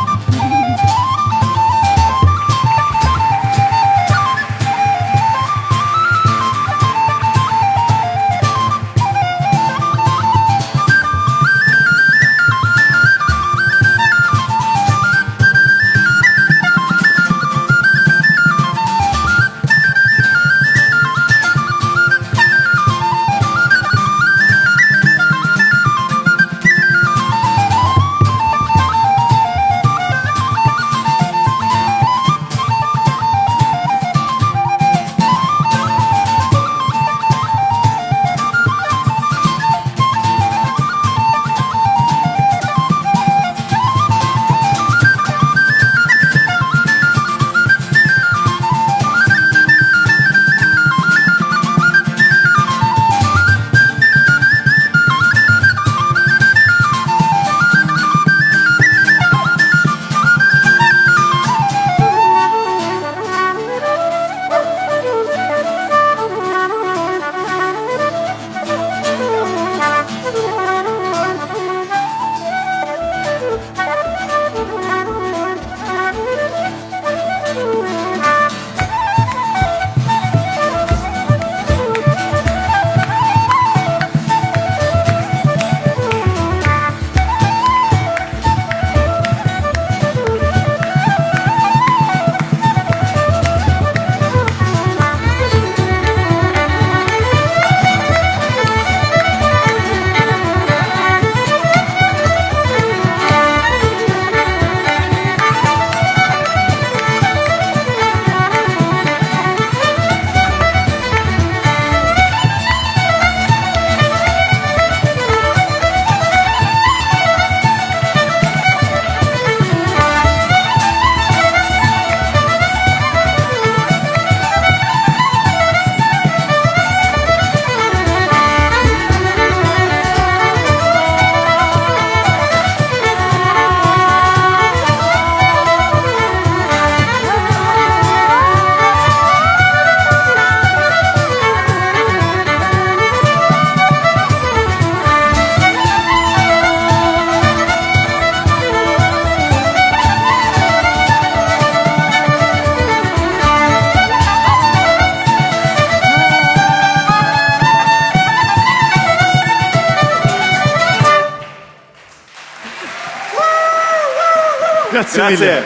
Grazie Grazie. mille.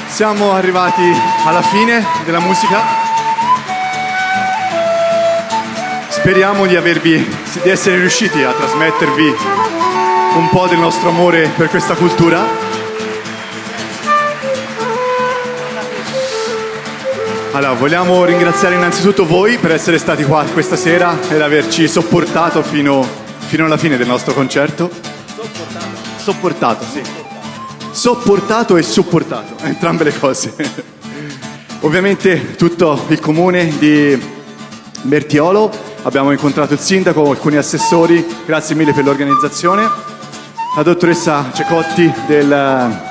Siamo arrivati alla fine della musica. Speriamo di essere riusciti a trasmettervi un po' del nostro amore per questa cultura. Allora, vogliamo ringraziare innanzitutto voi per essere stati qua questa sera ed averci sopportato fino alla fine del nostro concerto. Sopportato, sì. Sopportato e supportato, entrambe le cose. Ovviamente tutto il comune di Bertiolo, abbiamo incontrato il sindaco, alcuni assessori, grazie mille per l'organizzazione, la dottoressa Cecotti del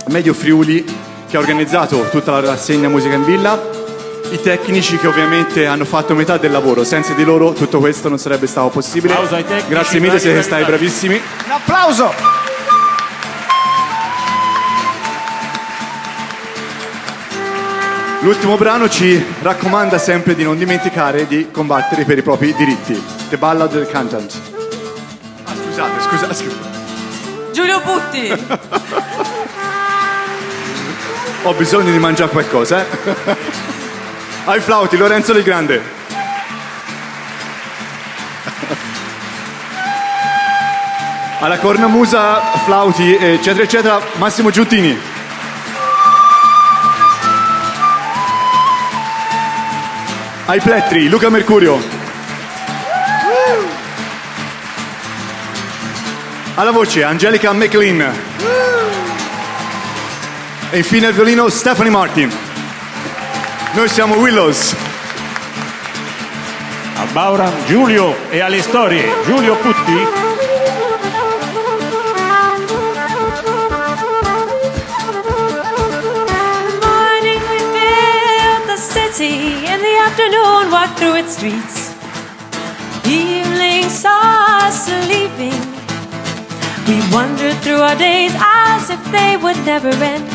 Medio Friuli che ha organizzato tutta la rassegna Musica in Villa, i tecnici che ovviamente hanno fatto metà del lavoro, senza di loro tutto questo non sarebbe stato possibile. Applauso ai tecnici, grazie mille, siete stati bravissimi. Un applauso! L'ultimo brano ci raccomanda sempre di non dimenticare di combattere per i propri diritti. The Ballad del Cantant. Scusate. Giulio Putti. Ho bisogno di mangiare qualcosa, Ai flauti, Lorenzo Del Grande. Alla cornamusa, flauti, eccetera, eccetera, Massimo Giuttini. Ai plettri, Luca Mercurio. Alla voce, Angelica McLean. E infine al violino, Stephanie Martin. Noi siamo Willows. A Bauran Giulio e alle storie Giulio Putti. In the afternoon, walk through its streets. Evening saw us leaving. We wandered through our days as if they would never end.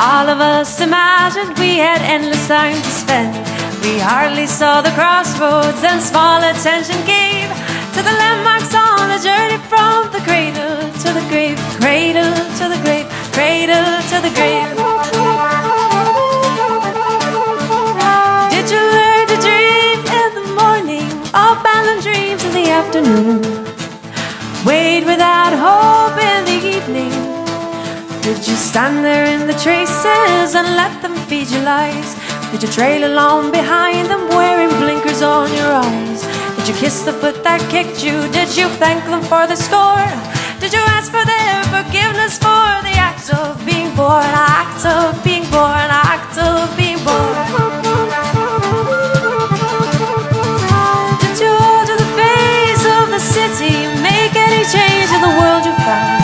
All of us imagined we had endless time to spend. We hardly saw the crossroads and small attention gave to the landmarks on the journey from the cradle to the grave, cradle to the grave, cradle to the grave. Did you learn to dream in the morning, abandon dreams in the afternoon? Wait without hope in the evening. Did you stand there in the traces and let them feed you lies? Did you trail along behind them wearing blinkers on your eyes? Did you kiss the foot that kicked you? Did you thank them for the score? Did you ask for their forgiveness for the act of being born, act of being born, act of being born? Did you alter the face of the city, make any change in the world you found?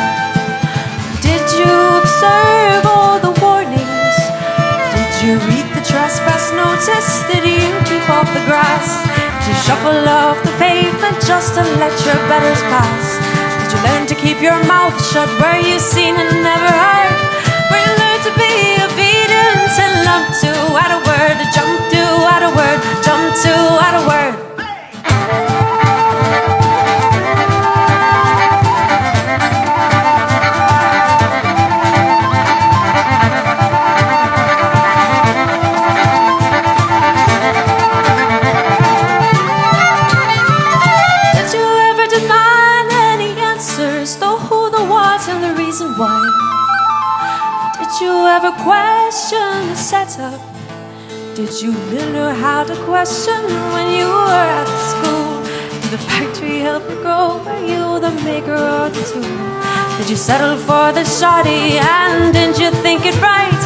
Did you observe all the warnings? Did you read the trespass notice? Did you keep off the grass? Did you shuffle off the pavement just to let your betters pass? Did you learn to keep your mouth shut? Were you seen and never heard? Were you learned to be obedient and love to add a word, jump to add a word, jump to add a word? Why? Did you ever question the setup? Did you learn how to question when you were at the school? Did the factory help you grow? Were you the maker or the tool? Did you settle for the shoddy and didn't you think it right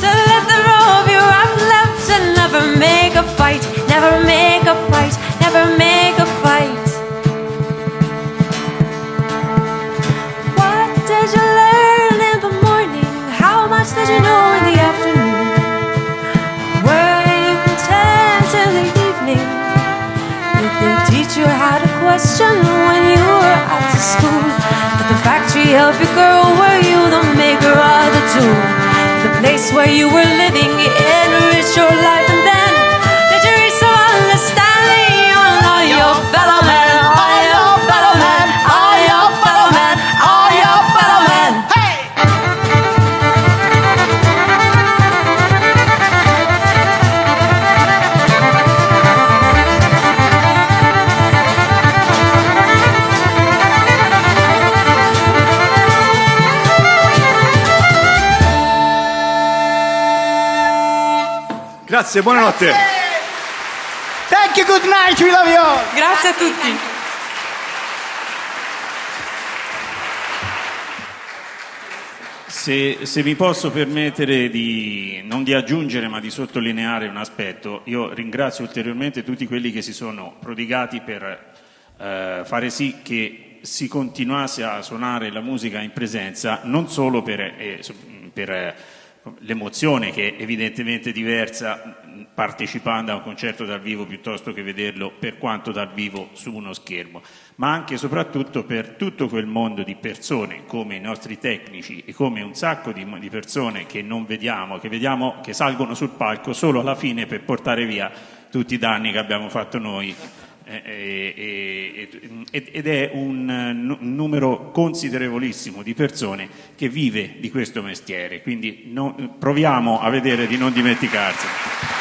to let the rope you have left and never make a fight, never make a fight, never make a fight? What did you learn in the morning? How much did you know in the afternoon? Were you content in the evening? Did they teach you how to question when you were at the school? Did the factory help you grow? Were you the maker or the tool? Did the place where you were living enrich your life? And then did you reach some understanding on all your fellow men, all your fellow men, all your fellow men, all your fellow men? Hey! Grazie, buonanotte. Thank you, good night, we love you all. Grazie a tutti. Se mi posso permettere non di aggiungere ma di sottolineare un aspetto, io ringrazio ulteriormente tutti quelli che si sono prodigati per fare sì che si continuasse a suonare la musica in presenza, non solo per l'emozione che è evidentemente diversa partecipando a un concerto dal vivo piuttosto che vederlo per quanto dal vivo su uno schermo, ma anche e soprattutto per tutto quel mondo di persone come i nostri tecnici e come un sacco di persone che non vediamo, che salgono sul palco solo alla fine per portare via tutti i danni che abbiamo fatto noi. Ed è un numero considerevolissimo di persone che vive di questo mestiere, quindi proviamo a vedere di non dimenticarsene.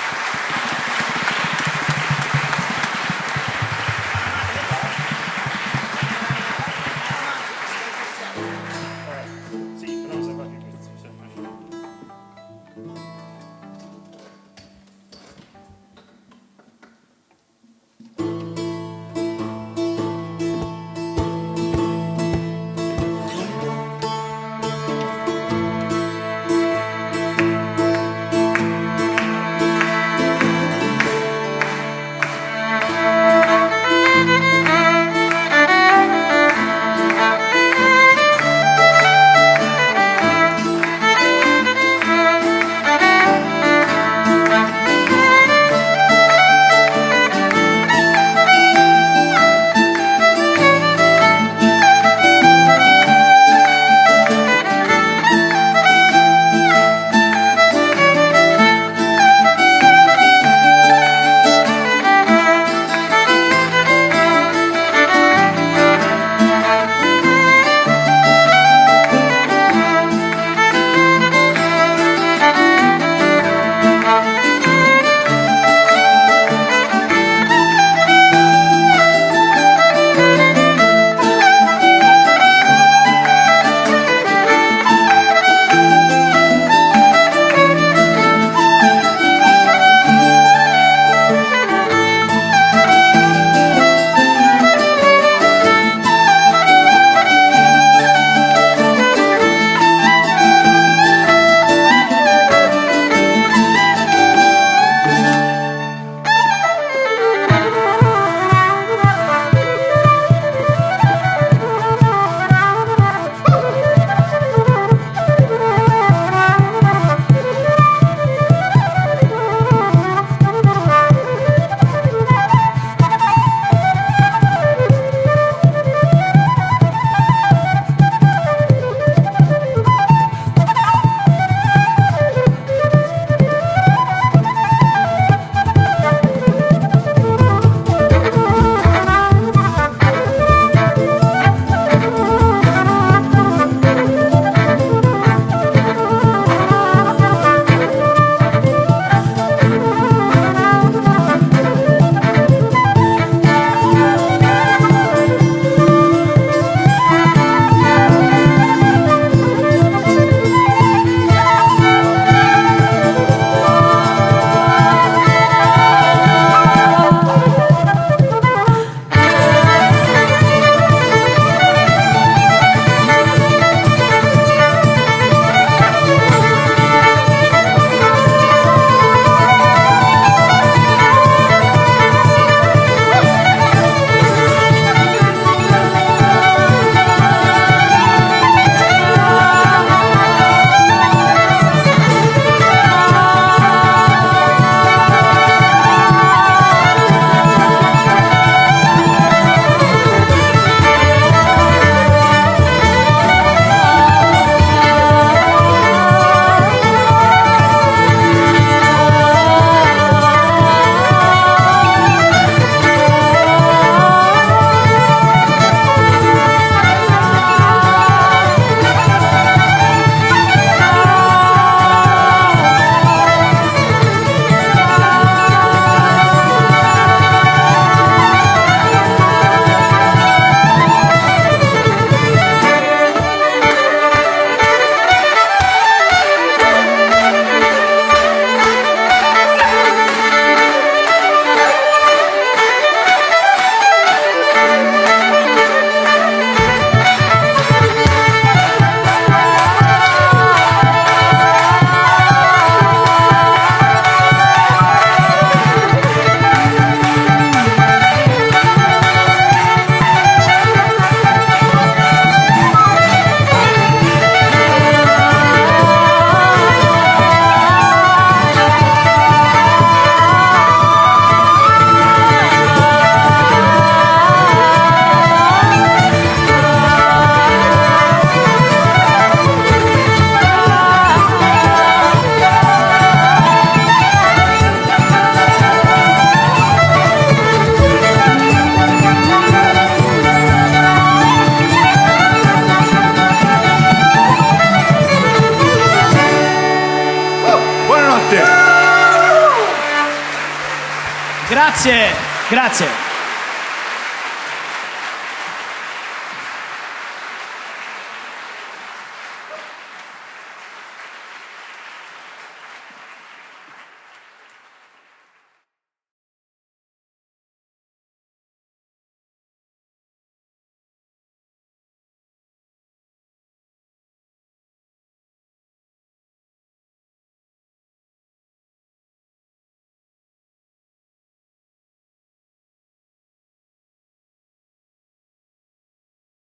Grazie.